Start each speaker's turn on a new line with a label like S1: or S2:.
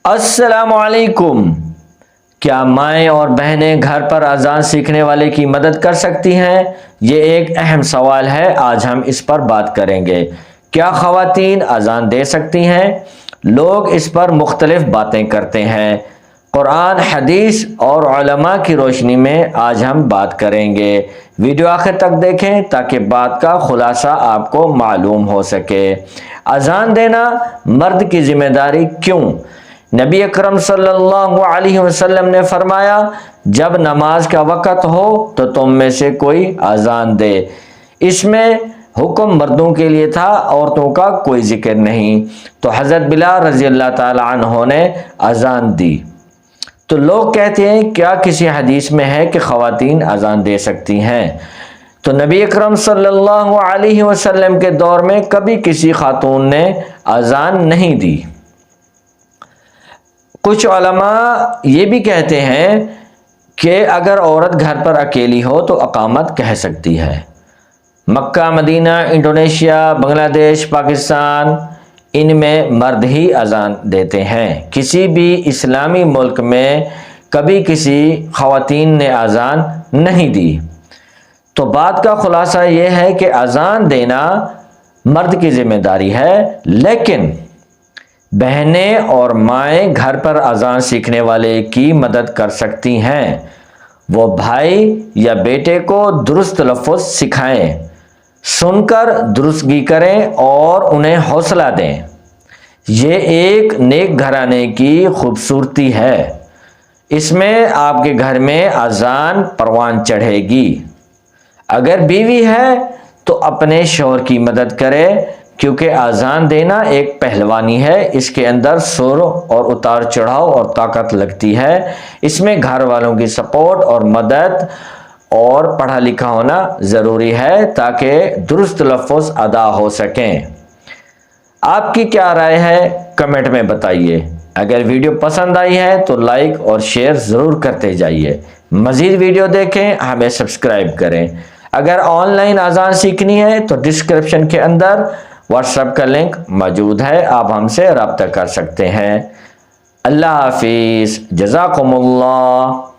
S1: السلام علیکم۔ کیا مائیں اور بہنیں گھر پر اذان سیکھنے والے کی مدد کر سکتی ہیں؟ یہ ایک اہم سوال ہے، آج ہم اس پر بات کریں گے۔ کیا خواتین اذان دے سکتی ہیں؟ لوگ اس پر مختلف باتیں کرتے ہیں۔ قرآن، حدیث اور علماء کی روشنی میں آج ہم بات کریں گے۔ ویڈیو آخر تک دیکھیں تاکہ بات کا خلاصہ آپ کو معلوم ہو سکے۔ اذان دینا مرد کی ذمہ داری کیوں؟ نبی اکرم صلی اللہ علیہ وسلم نے فرمایا، جب نماز کا وقت ہو تو تم میں سے کوئی اذان دے۔ اس میں حکم مردوں کے لیے تھا، عورتوں کا کوئی ذکر نہیں۔ تو حضرت بلال رضی اللہ تعالی عنہ نے اذان دی۔ تو لوگ کہتے ہیں کیا کسی حدیث میں ہے کہ خواتین اذان دے سکتی ہیں؟ تو نبی اکرم صلی اللہ علیہ وسلم کے دور میں کبھی کسی خاتون نے اذان نہیں دی۔ کچھ علماء یہ بھی کہتے ہیں کہ اگر عورت گھر پر اکیلی ہو تو اقامت کہہ سکتی ہے۔ مکہ، مدینہ، انڈونیشیا، بنگلہ دیش، پاکستان، ان میں مرد ہی اذان دیتے ہیں۔ کسی بھی اسلامی ملک میں کبھی کسی خواتین نے اذان نہیں دی۔ تو بات کا خلاصہ یہ ہے کہ اذان دینا مرد کی ذمہ داری ہے، لیکن بہنیں اور مائیں گھر پر اذان سیکھنے والے کی مدد کر سکتی ہیں۔ وہ بھائی یا بیٹے کو درست لفظ سکھائیں، سن کر درستگی کریں اور انہیں حوصلہ دیں۔ یہ ایک نیک گھرانے کی خوبصورتی ہے۔ اس میں آپ کے گھر میں اذان پروان چڑھے گی۔ اگر بیوی ہے تو اپنے شوہر کی مدد کرے، کیونکہ اذان دینا ایک پہلوانی ہے۔ اس کے اندر سر اور اتار چڑھاؤ اور طاقت لگتی ہے۔ اس میں گھر والوں کی سپورٹ اور مدد اور پڑھا لکھا ہونا ضروری ہے تاکہ درست لفظ ادا ہو سکیں۔ آپ کی کیا رائے ہے؟ کمنٹ میں بتائیے۔ اگر ویڈیو پسند آئی ہے تو لائک اور شیئر ضرور کرتے جائیے۔ مزید ویڈیو دیکھیں، ہمیں سبسکرائب کریں۔ اگر آن لائن اذان سیکھنی ہے تو ڈسکرپشن کے اندر واٹس ایپ کا لنک موجود ہے، آپ ہم سے رابطہ کر سکتے ہیں۔ اللہ حافظ، جزاکم اللہ۔